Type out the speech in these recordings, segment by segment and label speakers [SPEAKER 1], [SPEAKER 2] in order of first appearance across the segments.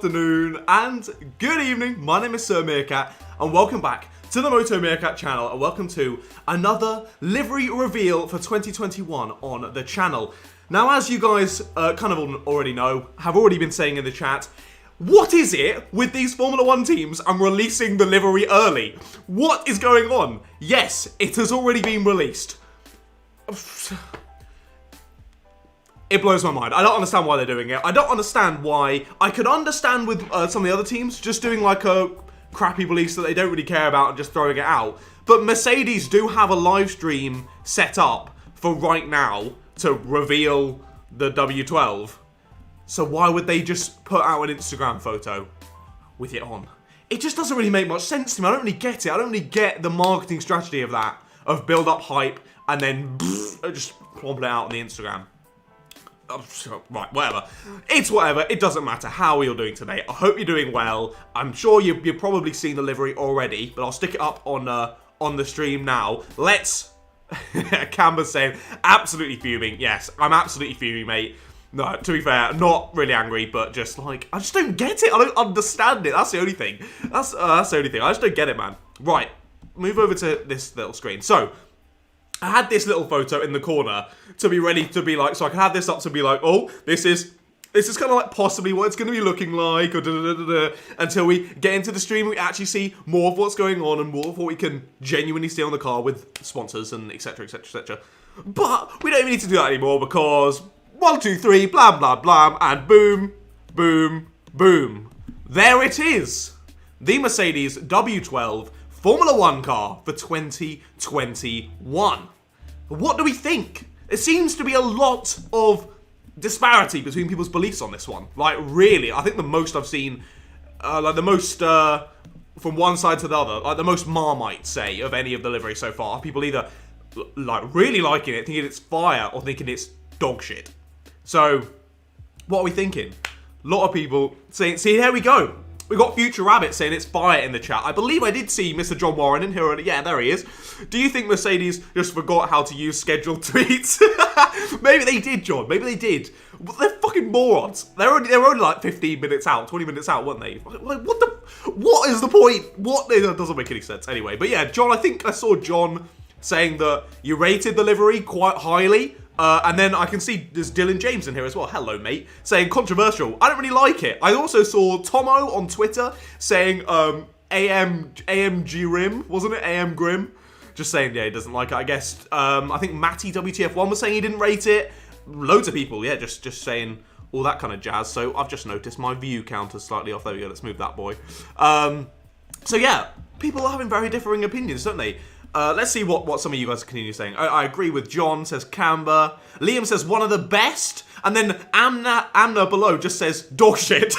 [SPEAKER 1] afternoon, and good evening. My name is Sir Meerkat, and welcome back to the Moto Meerkat channel, and welcome to another livery reveal for 2021 on the channel. Now, as you guys kind of already know, have already been saying in the chat, what is it with these Formula 1 teams and releasing the livery early? What is going on? Yes, it has already been released. It blows my mind. I don't understand why they're doing it. I don't understand why. I could understand with some of the other teams just doing like a crappy release that they don't really care about and just throwing it out. But Mercedes do have a live stream set up for right now to reveal the W12. So why would they just put out an Instagram photo with it on? It just doesn't really make much sense to me. I don't really get it. I don't really get the marketing strategy of that. Of build up hype and then just plonk it out on the Instagram. Right, whatever. It's whatever. It doesn't matter how you're doing today. I hope you're doing well. I'm sure you've probably seen the livery already, but I'll stick it up on the stream now. Let's... Camber's saying, absolutely fuming. Yes, I'm absolutely fuming, mate. No, to be fair, not really angry, but just like, I just don't get it. I don't understand it. That's the only thing. That's the only thing. I just don't get it, man. Right, move over to this little screen. So, I had this little photo in the corner to be ready to be like, so I can have this up to be like, oh, this is kind of like possibly what it's going to be looking like, or until we get into the stream, we actually see more of what's going on and more of what we can genuinely see on the car with sponsors and etc, etc, etc. But we don't even need to do that anymore because 1, 2, 3, blah, blah, blah, and boom, boom, boom. There it is. The Mercedes W12 Formula 1 car for 2021. What do we think? It seems to be a lot of disparity between people's beliefs on this one. Like, really, I think the most I've seen, like the most, from one side to the other, like the most Marmite, say, of any of the livery so far. People either, like, really liking it, thinking it's fire, or thinking it's dog shit. So, what are we thinking? A lot of people saying, see, here we go. We got Future Rabbit saying it's fire in the chat. I believe I did see Mr. John Warren in here. Yeah, there he is. Do you think Mercedes just forgot how to use scheduled tweets? Maybe they did, John. Maybe they did. They're fucking morons. They were only like 15 minutes out, 20 minutes out, weren't they? Like, what is the point? It doesn't make any sense. Anyway, but yeah, John, I think I saw John saying that you rated the livery quite highly. And then I can see there's Dylan James in here as well. Hello, mate. Saying controversial. I don't really like it. I also saw Tomo on Twitter saying AMG Rim, wasn't it? AM Grim. Just saying, yeah, he doesn't like it, I guess. I think Matty WTF1 was saying he didn't rate it. Loads of people, yeah, just saying all that kind of jazz. So I've just noticed my view count is slightly off. There we go. Let's move that boy. So yeah, people are having very differing opinions, don't they? Let's see what some of you guys continue saying. I agree with John, says Camber. Liam says one of the best. And then Amna below just says dog shit.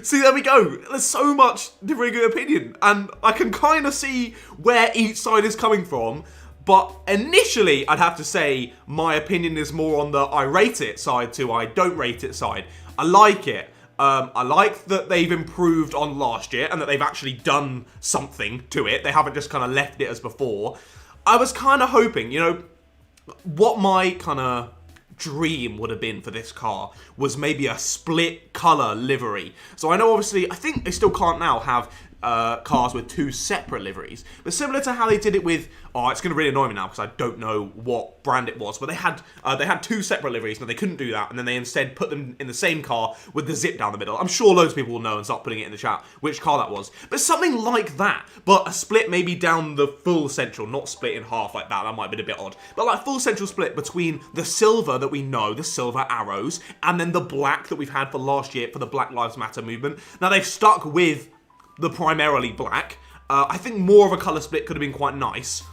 [SPEAKER 1] See, there we go. There's so much differing opinion. And I can kind of see where each side is coming from. But initially, I'd have to say my opinion is more on the I rate it side to I don't rate it side. I like it. I like that they've improved on last year and that they've actually done something to it. They haven't just kind of left it as before. I was kind of hoping, you know, what my kind of dream would have been for this car was maybe a split color livery. So I know obviously, I think they still can't now have cars with 2 separate liveries. But similar to how they did it with, oh, it's going to really annoy me now because I don't know what brand it was, but they had 2 separate liveries, and they couldn't do that, and then they instead put them in the same car with the zip down the middle. I'm sure loads of people will know and start putting it in the chat which car that was. But something like that, but a split maybe down the full central, not split in half like that might have been a bit odd. But like full central split between the silver that we know, the silver arrows, and then the black that we've had for last year for the Black Lives Matter movement. Now they've stuck with the primarily black. I think more of a colour split could have been quite nice.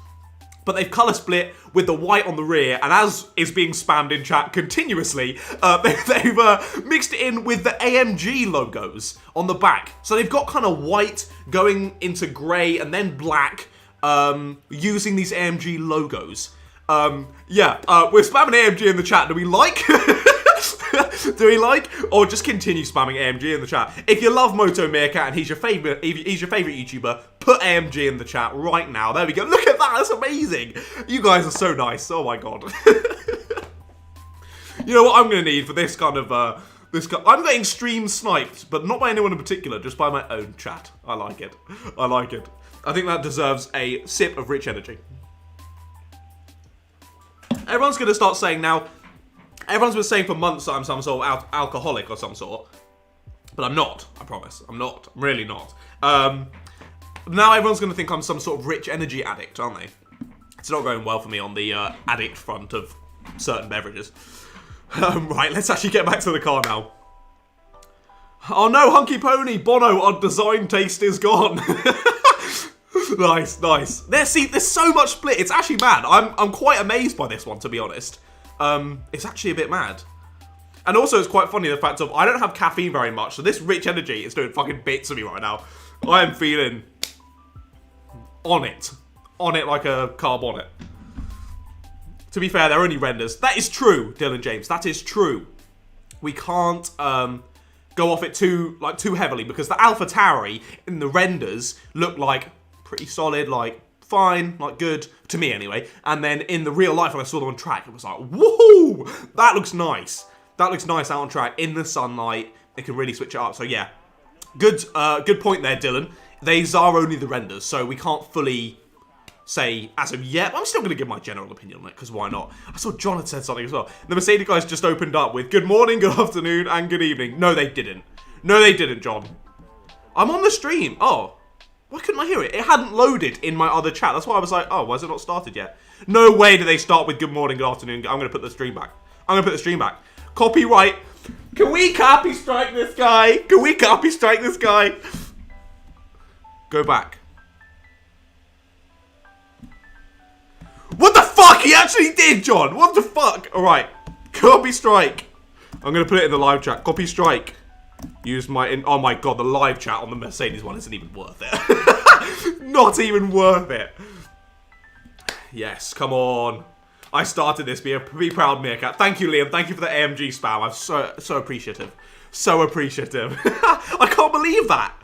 [SPEAKER 1] But they've colour split with the white on the rear, and as is being spammed in chat continuously, they've mixed it in with the AMG logos on the back. So they've got kind of white going into grey and then black using these AMG logos. Yeah, we're spamming AMG in the chat. Do we like? Do we like? Or just continue spamming AMG in the chat. If you love Moto Meerkat and he's your favourite YouTuber, put AMG in the chat right now. There we go. Look at that. That's amazing. You guys are so nice. Oh my god. You know what I'm going to need for this kind of This guy, I'm getting stream sniped, but not by anyone in particular, just by my own chat. I like it. I like it. I think that deserves a sip of rich energy. Everyone's going to start saying now, everyone's been saying for months that I'm some sort of alcoholic or some sort. But I'm not, I promise. I'm not. I'm really not. Now everyone's going to think I'm some sort of rich energy addict, aren't they? It's not going well for me on the addict front of certain beverages. Right, let's actually get back to the car now. Oh no, Hunky Pony, Bono, our design taste is gone. Nice, nice. There's so much split. It's actually mad. I'm quite amazed by this one, to be honest. It's actually a bit mad. And also, it's quite funny the fact of I don't have caffeine very much, so this rich energy is doing fucking bits of me right now. I am feeling on it like a car bonnet. To be fair, they're only renders. That is true, Dylan James. That is true. We can't go off it too heavily because the AlphaTauri in the renders look like pretty solid, like fine, like good to me anyway. And then in the real life, when I saw them on track, it was like, woohoo! That looks nice. That looks nice out on track in the sunlight. It can really switch it up. So yeah, good point there, Dylan. These are only the renders, so we can't fully say as of yet. But I'm still going to give my general opinion on it because why not? I saw John had said something as well. The Mercedes guys just opened up with good morning, good afternoon, and good evening. No, they didn't. No, they didn't, John. I'm on the stream. Oh. Why couldn't I hear it? It hadn't loaded in my other chat. That's why I was like, oh, why has it not started yet? No way do they start with good morning, good afternoon. I'm going to put the stream back. I'm going to put the stream back. Copyright. Can we copy strike this guy? Can we copy strike this guy? Go back. What the fuck? He actually did, John. What the fuck? All right. Copy strike. I'm going to put it in the live chat. Copy strike. Use my... oh my god, the live chat on the Mercedes one isn't even worth it. Not even worth it. Yes, come on. I started this. Be proud, Meerkat. Thank you, Liam. Thank you for the AMG spam. I'm so appreciative. So appreciative. I can't believe that.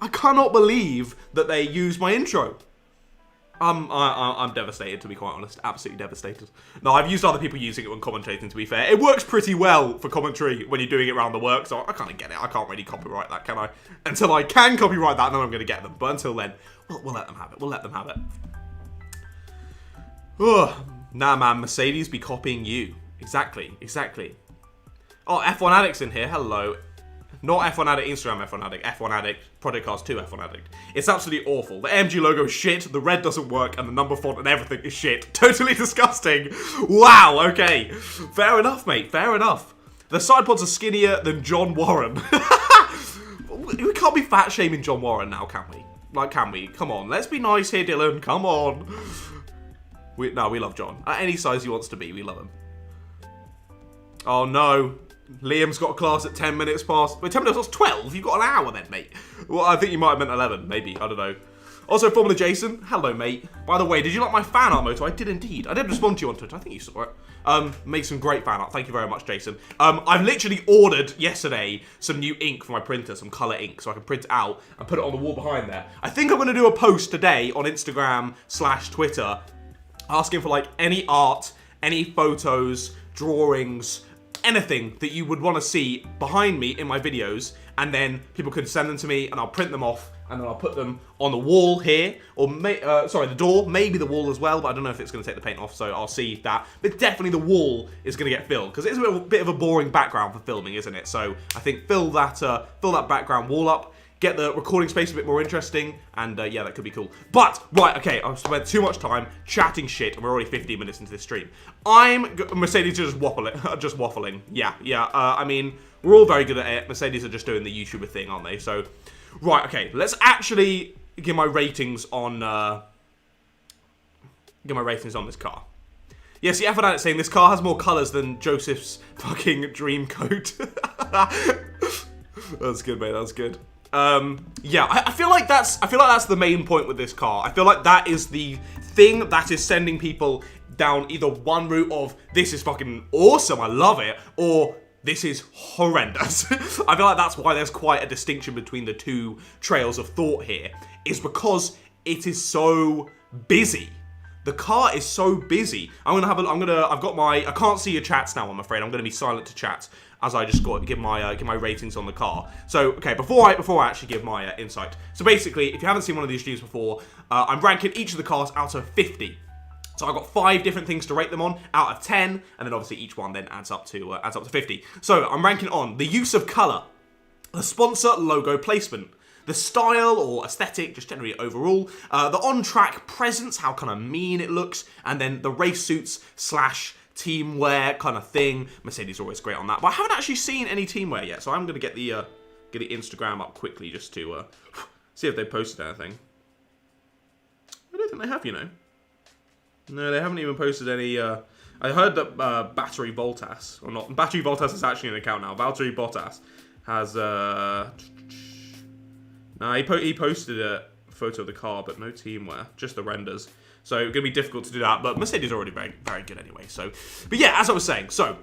[SPEAKER 1] I cannot believe that they used my intro. I'm devastated, to be quite honest. Absolutely devastated. No, I've used other people using it when commentating, to be fair. It works pretty well for commentary when you're doing it around the work, so I kind of get it. I can't really copyright that, can I? Until I can copyright that, then I'm going to get them. But until then, we'll let them have it. We'll let them have it. Ugh. Nah, man, Mercedes be copying you. Exactly, exactly. Oh, F1 Addict's in here. Hello. Not F1 Addict, Instagram F1 Addict, F1 Addict, Project Cars 2 F1 Addict. It's absolutely awful. The AMG logo is shit, the red doesn't work, and the number font and everything is shit. Totally disgusting. Wow, okay. Fair enough, mate, fair enough. The side pods are skinnier than John Warren. We can't be fat shaming John Warren now, can we? Like, can we? Come on, let's be nice here, Dylan, come on. No, we love John. At any size he wants to be, we love him. Oh no. Liam's got a class at 10 minutes past. Wait, 10 minutes past 12? You've got an hour then, mate. Well, I think you might have meant 11, maybe. I don't know. Also, Formula Jason. Hello, mate. By the way, did you like my fan art moto? I did indeed. I did respond to you on Twitter. I think you saw it. Made some great fan art. Thank you very much, Jason. I've literally ordered yesterday some new ink for my printer, some colour ink, so I can print it out and put it on the wall behind there. I think I'm going to do a post today on Instagram/Twitter asking for, like, any art, any photos, drawings, anything that you would want to see behind me in my videos, and then people could send them to me and I'll print them off and then I'll put them on the wall here, or sorry, the door, maybe the wall as well, but I don't know if it's going to take the paint off, so I'll see that. But definitely the wall is going to get filled because it's a bit of a boring background for filming, isn't it? So I think fill that background wall up, get the recording space a bit more interesting, and yeah, that could be cool. But, right, okay, I've spent too much time chatting shit, and we're already 15 minutes into this stream. Mercedes are just waffling. Yeah, I mean, we're all very good at it. Mercedes are just doing the YouTuber thing, aren't they? So, right, okay, let's actually give my ratings on, this car. Yes, the F1 Addict saying this car has more colours than Joseph's fucking dream coat. That's good, mate, that's good. Yeah, I feel like that's the main point with this car. I feel like that is the thing that is sending people down either one route of this is fucking awesome, I love it, or this is horrendous. I feel like that's why there's quite a distinction between the two trails of thought here, is because it is so busy. the car is so busy. I've got my, I can't see your chats now, I'm afraid. I'm gonna be silent to chat as I just give my ratings on the car. So, okay, before I actually give my insight. So basically, if you haven't seen one of these streams before, I'm ranking each of the cars out of 50. So I've got 5 different things to rate them on out of 10, and then obviously each one then adds up to 50. So I'm ranking on the use of color, the sponsor logo placement, the style or aesthetic, just generally overall, the on-track presence, how kind of mean it looks, and then the race suits / team wear kind of thing. Mercedes are always great on that, but I haven't actually seen any team wear yet, so I'm going to get the Instagram up quickly just to see if they posted anything. I don't think they have, you know. No, they haven't even posted any. I heard that Battery Voltas, or not, Battery Voltas is actually an account now. Valtteri Bottas has. No, he posted a photo of the car, but no team wear, just the renders. So it's going to be difficult to do that, but Mercedes are already very, very good anyway. So, but yeah, as I was saying, so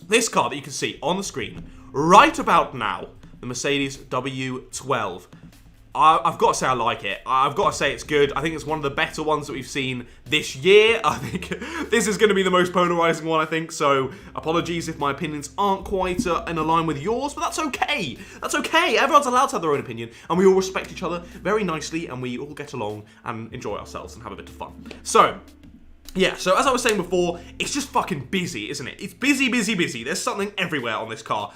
[SPEAKER 1] this car that you can see on the screen right about now, the Mercedes W12. I've got to say I like it. I've got to say it's good. I think it's one of the better ones that we've seen this year. I think this is going to be the most polarizing one, I think. So apologies if my opinions aren't quite in line with yours, but that's okay. That's okay. Everyone's allowed to have their own opinion, and we all respect each other very nicely, and we all get along and enjoy ourselves and have a bit of fun. So yeah, so as I was saying before, it's just fucking busy, isn't it? It's busy, busy, busy. There's something everywhere on this car.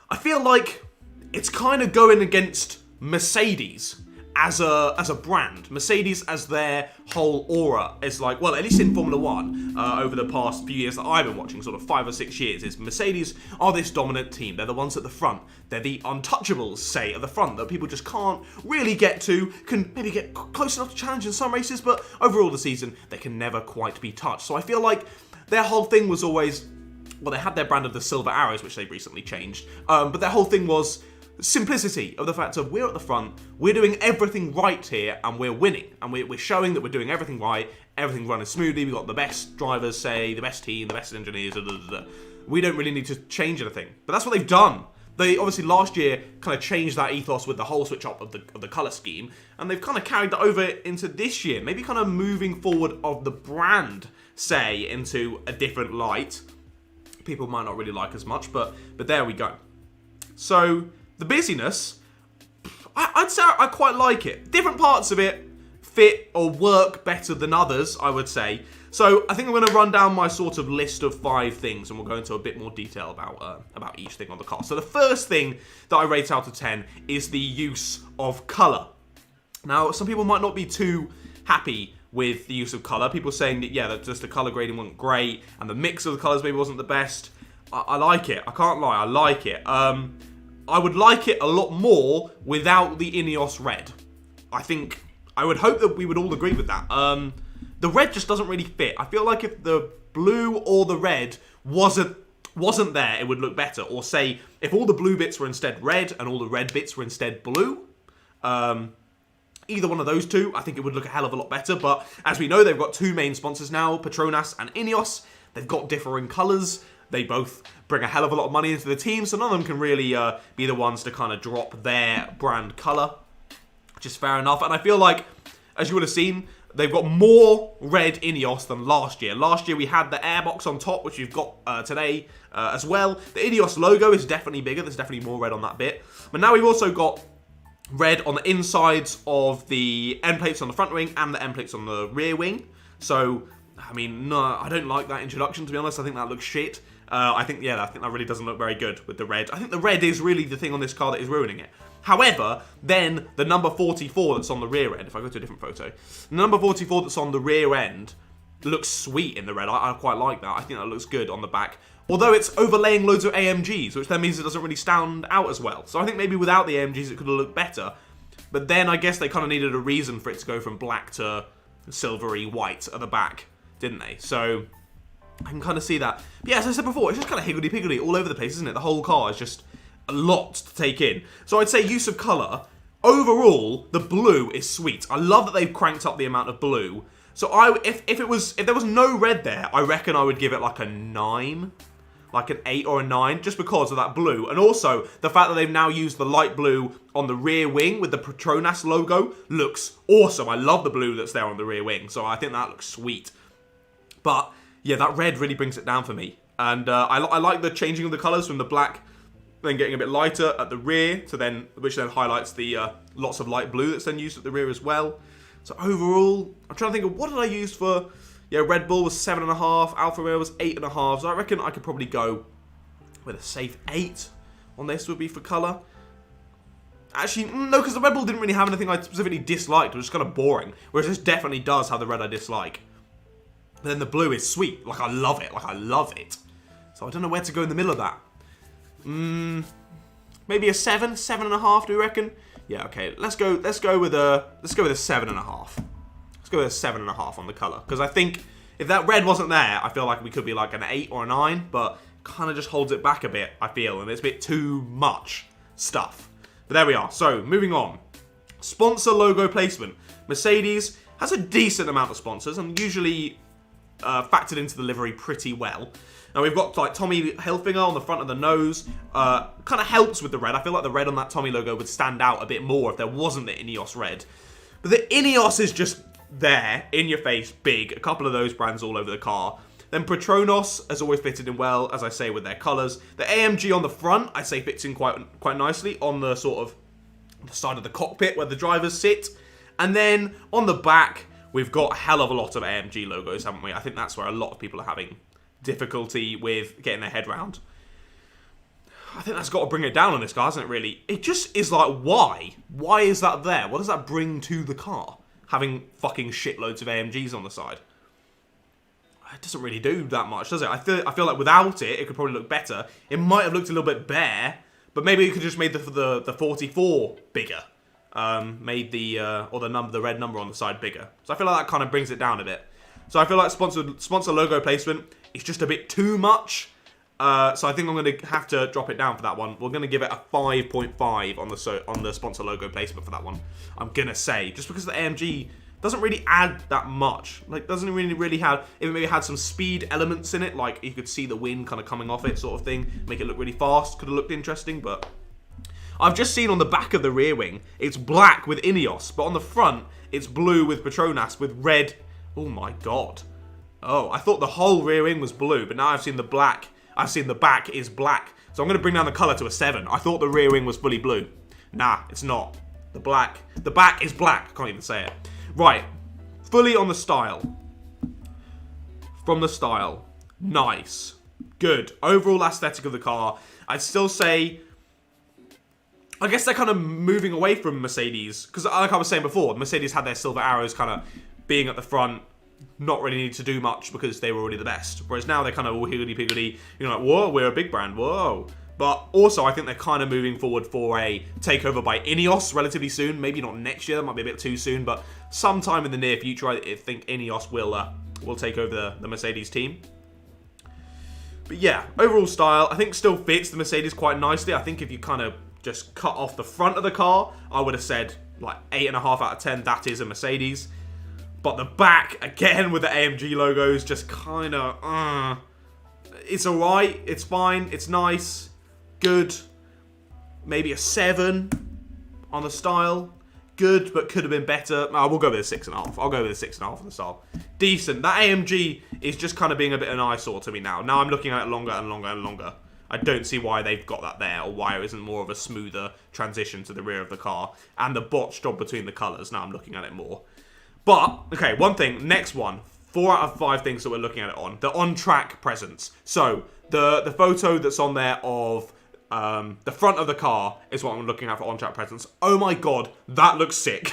[SPEAKER 1] I feel like it's kind of going against Mercedes as a brand. Mercedes as their whole aura is like, well, at least in Formula 1, over the past few years that I've been watching, sort of 5 or 6 years, is Mercedes are this dominant team. They're the ones at the front. They're the untouchables, say, at the front, that people just can't really get to, can maybe get close enough to challenge in some races, but overall the season, they can never quite be touched. So I feel like their whole thing was always, well, they had their brand of the Silver Arrows, which they've recently changed, but their whole thing was simplicity of the fact of we're at the front, we're doing everything right here, and we're winning, and we're showing that we're doing everything right, everything running smoothly, we've got the best drivers, say, the best team, the best engineers, we don't really need to change anything. But that's what they've done. They obviously last year kind of changed that ethos with the whole switch up of the colour scheme, and they've kind of carried that over into this year, maybe kind of moving forward of the brand, say, into a different light. People might not really like as much, but there we go. So the busyness, I'd say I quite like it. Different parts of it fit or work better than others, I would say. So I think I'm going to run down my sort of list of 5 things, and we'll go into a bit more detail about each thing on the car. So the first thing that I rate out of 10 is the use of colour. Now, some people might not be too happy with the use of colour. People saying that, yeah, that just the colour grading wasn't great, and the mix of the colours maybe wasn't the best. I like it. I can't lie. I like it. I would like it a lot more without the Ineos red. I would hope that we would all agree with that. The red just doesn't really fit. I feel like if the blue or the red wasn't there, it would look better. Or say, if all the blue bits were instead red and all the red bits were instead blue, either one of those two, I think it would look a hell of a lot better. But as we know, they've got 2 main sponsors now, Petronas and Ineos. They've got differing colours. They both bring a hell of a lot of money into the team, so none of them can really be the ones to kind of drop their brand colour, which is fair enough. And I feel like, as you would have seen, they've got more red Ineos than last year. Last year we had the airbox on top, which we've got today as well. The Ineos logo is definitely bigger. There's definitely more red on that bit. But now we've also got red on the insides of the end plates on the front wing and the end plates on the rear wing. So, I mean, no, I don't like that introduction, to be honest. I think that looks shit. I think that really doesn't look very good with the red. I think the red is really the thing on this car that is ruining it. However, then the number 44 that's on the rear end, if I go to a different photo, the number 44 that's on the rear end looks sweet in the red. I quite like that. I think that looks good on the back. Although it's overlaying loads of AMGs, which then means it doesn't really stand out as well. So I think maybe without the AMGs it could have looked better. But then I guess they kind of needed a reason for it to go from black to silvery white at the back, didn't they? So I can kind of see that. But yeah, as I said before, it's just kind of higgledy-piggledy all over the place, isn't it? The whole car is just a lot to take in. So I'd say use of colour. Overall, the blue is sweet. I love that they've cranked up the amount of blue. So if there was no red there, I reckon I would give it like a 9 like an 8 or a 9, just because of that blue. And also, the fact that they've now used the light blue on the rear wing with the Petronas logo looks awesome. I love the blue that's there on the rear wing, so I think that looks sweet. But, yeah, that red really brings it down for me. And I like the changing of the colours from the black, then getting a bit lighter at the rear, which then highlights the lots of light blue that's then used at the rear as well. So overall, I'm trying to think of what did I use for... Yeah, Red Bull was 7.5, Alfa Romeo was 8.5, so I reckon I could probably go with a safe 8 on this would be for colour. Actually, no, because the Red Bull didn't really have anything I specifically disliked, it was just kind of boring, whereas this definitely does have the red I dislike. But then the blue is sweet, like I love it, So I don't know where to go in the middle of that. Maybe a 7, 7.5, do you reckon? Yeah, okay, let's go with a 7.5. Let's go with a 7.5 on the colour. Because I think if that red wasn't there, I feel like we could be like an 8 or a 9. But kind of just holds it back a bit, I feel. And it's a bit too much stuff. But there we are. So, moving on. Sponsor logo placement. Mercedes has a decent amount of sponsors. And usually factored into the livery pretty well. Now, we've got like Tommy Hilfiger on the front of the nose. Kind of helps with the red. I feel like the red on that Tommy logo would stand out a bit more if there wasn't the Ineos red. But the Ineos is just... there, in your face, big. A couple of those brands all over the car. Then Petronas has always fitted in well, as I say, with their colours. The AMG on the front, I'd say, fits in quite nicely on the sort of the side of the cockpit where the drivers sit. And then on the back, we've got a hell of a lot of AMG logos, haven't we? I think that's where a lot of people are having difficulty with getting their head round. I think that's got to bring it down on this car, hasn't it, really? It just is like, why? Why is that there? What does that bring to the car? Having fucking shitloads of AMGs on the side. It doesn't really do that much, does it? I feel like without it, it could probably look better. It might have looked a little bit bare, but maybe you could just made the 44 bigger. Made the red number on the side bigger. So I feel like that kind of brings it down a bit. So I feel like sponsor logo placement is just a bit too much. So I think I'm going to have to drop it down for that one. We're going to give it a 5.5 on the sponsor logo placement for that one. I'm going to say, just because the AMG doesn't really add that much. Like, doesn't really have, if it maybe had some speed elements in it, like you could see the wind kind of coming off it sort of thing, make it look really fast, could have looked interesting, but... I've just seen on the back of the rear wing, it's black with Ineos, but on the front, it's blue with Petronas with red. Oh my god. Oh, I thought the whole rear wing was blue, but now I've seen the black. I've seen the back is black. So I'm going to bring down the colour to a 7. I thought the rear wing was fully blue. Nah, it's not. The back is black. I can't even say it. Right. Fully on the style. From the style. Nice. Good. Overall aesthetic of the car. I'd still say... I guess they're kind of moving away from Mercedes. Because like I was saying before, Mercedes had their silver arrows kind of being at the front. Not really need to do much because they were already the best. Whereas now they're kind of all higgledy-piggledy. You're like, whoa, we're a big brand, whoa. But also, I think they're kind of moving forward for a takeover by Ineos relatively soon. Maybe not next year, that might be a bit too soon. But sometime in the near future, I think Ineos will take over the Mercedes team. But yeah, overall style, I think still fits the Mercedes quite nicely. I think if you kind of just cut off the front of the car, I would have said like 8.5 out of 10, that is a Mercedes. But the back, again, with the AMG logos, just kind of, it's alright, it's fine, it's nice, good. Maybe a 7 on the style. Good, but could have been better. We'll go with a 6.5. I'll go with a 6.5 on the style. Decent. That AMG is just kind of being a bit of an eyesore to me now. Now I'm looking at it longer and longer and longer. I don't see why they've got that there, or why it isn't more of a smoother transition to the rear of the car. And the botched job between the colours, now I'm looking at it more. But, okay, one thing, next one. 4 out of 5 things that we're looking at it on. The on-track presence. So, the photo that's on there of the front of the car is what I'm looking at for on-track presence. Oh my god, that looks sick.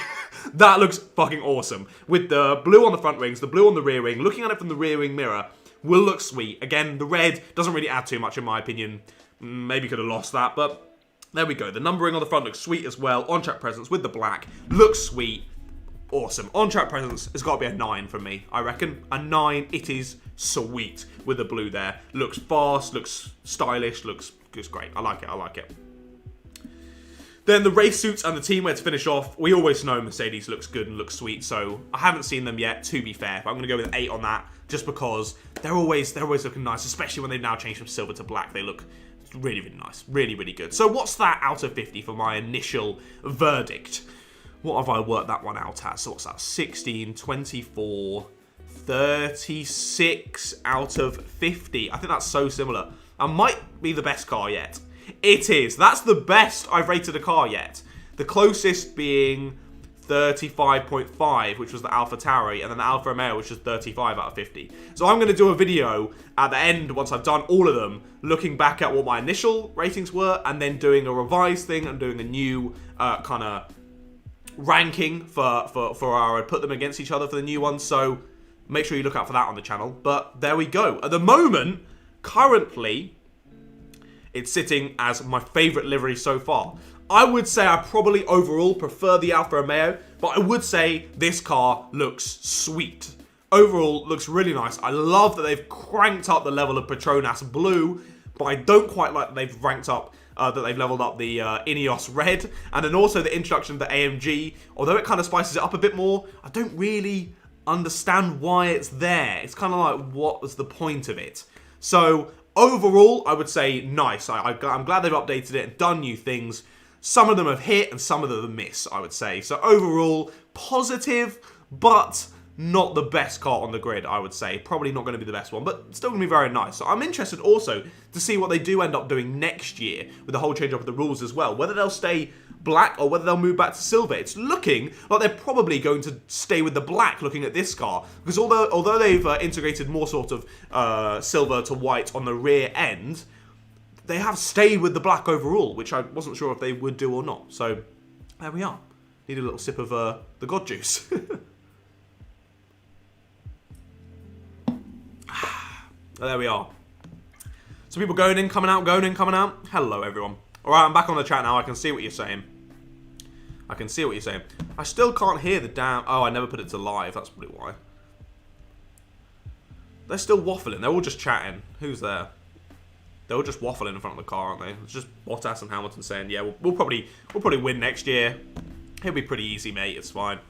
[SPEAKER 1] That looks fucking awesome. With the blue on the front wings, the blue on the rear wing, looking at it from the rear wing mirror will look sweet. Again, the red doesn't really add too much in my opinion. Maybe could have lost that, but there we go. The numbering on the front looks sweet as well. On-track presence with the black looks sweet. Awesome. On-track presence has got to be a 9 from me, I reckon. A 9, it is sweet with the blue there. Looks fast, looks stylish, looks great. I like it, I like it. Then the race suits and the team wear to finish off. We always know Mercedes looks good and looks sweet, so I haven't seen them yet, to be fair. But I'm going to go with an 8 on that, just because they're always looking nice, especially when they've now changed from silver to black. They look really, really nice. Really, really good. So what's that out of 50 for my initial verdict? What have I worked that one out at? So what's that? 16, 24, 36 out of 50. I think that's so similar. I might be the best car yet. It is. That's the best I've rated a car yet. The closest being 35.5, which was the Alpha Tauri, and then the Alfa Romeo, which was 35 out of 50. So I'm going to do a video at the end, once I've done all of them, looking back at what my initial ratings were, and then doing a revised thing and doing a new kind of ranking for our, put them against each other for the new ones. So make sure you look out for that on the channel. But there we go. At the moment, currently, it's sitting as my favourite livery so far. I would say I probably overall prefer the Alfa Romeo, but I would say this car looks sweet. Overall, looks really nice. I love that they've cranked up the level of Petronas Blue, but I don't quite like that they've ranked up, that they've leveled up the Ineos Red, and then also the introduction of the AMG. Although it kind of spices it up a bit more, I don't really understand why it's there. It's kind of like, what was the point of it? So overall, I would say nice. I'm glad they've updated it and done new things. Some of them have hit and some of them miss, I would say. So overall, positive, but not the best car on the grid, I would say. Probably not going to be the best one, but still going to be very nice. So I'm interested also to see what they do end up doing next year with the whole change up of the rules as well. Whether they'll stay black or whether they'll move back to silver. It's looking like they're probably going to stay with the black looking at this car. Because although they've integrated more sort of silver to white on the rear end, they have stayed with the black overall, which I wasn't sure if they would do or not. So there we are. Need a little sip of the God juice. There we are. So people going in, coming out, going in, coming out. Hello, everyone. All right, I'm back on the chat now. I can see what you're saying. I can see what you're saying. I still can't hear the damn... Oh, I never put it to live. That's probably why. They're still waffling. They're all just chatting. Who's there? They're all just waffling in front of the car, aren't they? It's just Bottas and Hamilton saying, yeah, we'll probably win next year. It'll be pretty easy, mate. It's fine.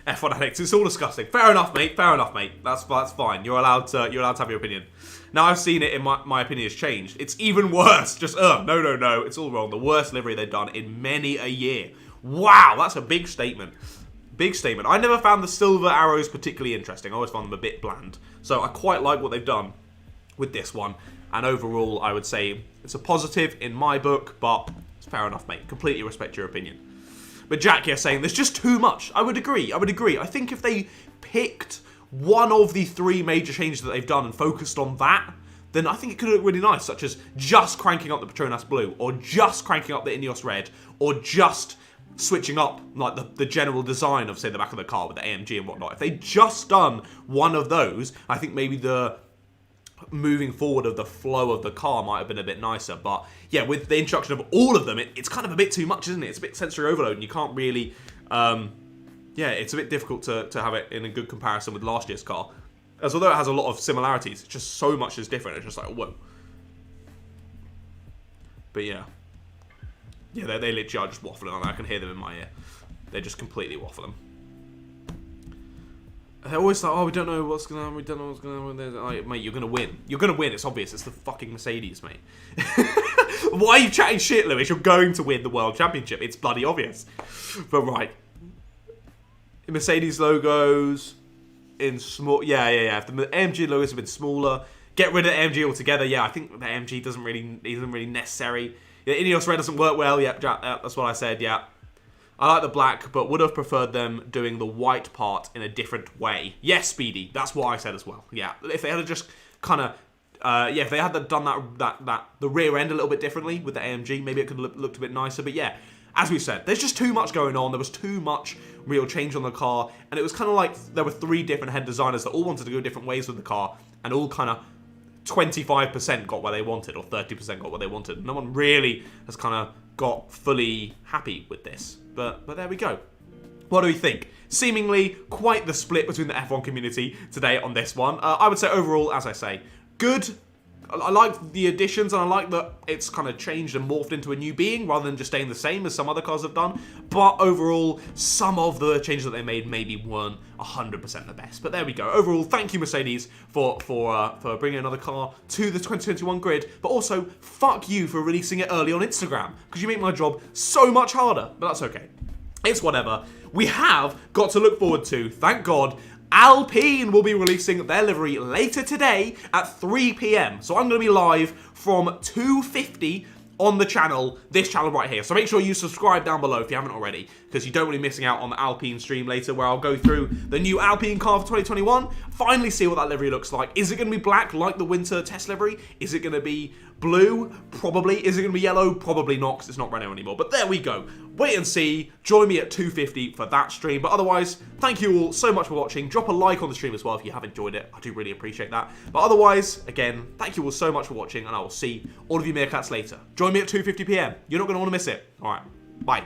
[SPEAKER 1] F1 addicts. It's all disgusting. Fair enough, mate. Fair enough, mate. That's fine. You're allowed to have your opinion. Now I've seen it, and my opinion has changed. It's even worse. Just no. It's all wrong. The worst livery they've done in many a year. Wow, that's a big statement. Big statement. I never found the silver arrows particularly interesting. I always found them a bit bland. So I quite like what they've done with this one. And overall, I would say it's a positive in my book, but it's fair enough, mate. Completely respect your opinion. But Jack here saying there's just too much. I would agree. I think if they picked one of the 3 major changes that they've done and focused on that, then I think it could look really nice, such as just cranking up the Petronas Blue, or just cranking up the Ineos Red, or just switching up like the general design of, say, the back of the car with the AMG and whatnot. If they'd just done one of those, I think maybe the moving forward of the flow of the car might have been a bit nicer. But yeah, with the introduction of all of them, it's kind of a bit too much, isn't it? It's a bit sensory overload, and you can't really yeah, it's a bit difficult to have it in a good comparison with last year's car, as although it has a lot of similarities, it's just so much is different. It's just like, whoa. But yeah, they literally are just waffling on that. I can hear them in my ear. They're just completely waffling. They're always like, oh, we don't know what's going to happen. We don't know what's going to happen. Like, mate, you're going to win. You're going to win. It's obvious. It's the fucking Mercedes, mate. Why are you chatting shit, Lewis? You're going to win the World Championship. It's bloody obvious. But right. Mercedes logos in small... Yeah. If the AMG logos have been smaller, get rid of AMG altogether. Yeah, I think the AMG isn't really necessary. Yeah, Ineos Red doesn't work well. Yeah, that's what I said. Yeah. I like the black, but would have preferred them doing the white part in a different way. Yes, Speedy. That's what I said as well. Yeah, if they had just kind of, if they had done the rear end a little bit differently with the AMG, maybe it could have looked a bit nicer. But yeah, as we said, there's just too much going on. There was too much real change on the car, and it was kind of like there were 3 different head designers that all wanted to go different ways with the car, and all kind of 25% got what they wanted, or 30% got what they wanted. No one really has kind of got fully happy with this. But there we go. What do we think? Seemingly quite the split between the F1 community today on this one. I would say overall, as I say, good I like the additions, and I like that it's kind of changed and morphed into a new being rather than just staying the same as some other cars have done. But overall, some of the changes that they made maybe weren't 100% the best. But there we go. Overall, thank you, Mercedes, for bringing another car to the 2021 grid. But also, fuck you for releasing it early on Instagram, because you make my job so much harder. But that's okay. It's whatever. We have got to look forward to, thank God, Alpine will be releasing their livery later today at 3 PM. So I'm going to be live from 2:50 on the channel, this channel right here. So make sure you subscribe down below if you haven't already, because you don't want to be missing out on the Alpine stream later, where I'll go through the new Alpine car for 2021, finally see what that livery looks like. Is it going to be black like the winter test livery? Is it going to be blue? Probably. Is it going to be yellow? Probably not, because it's not Renault anymore. But there we go. Wait and see. Join me at 2:50 for that stream. But otherwise, thank you all so much for watching. Drop a like on the stream as well if you have enjoyed it. I do really appreciate that. But otherwise, again, thank you all so much for watching, and I will see all of you Meerkats later. Join me at 2:50 PM. You're not going to want to miss it. All right. Bye.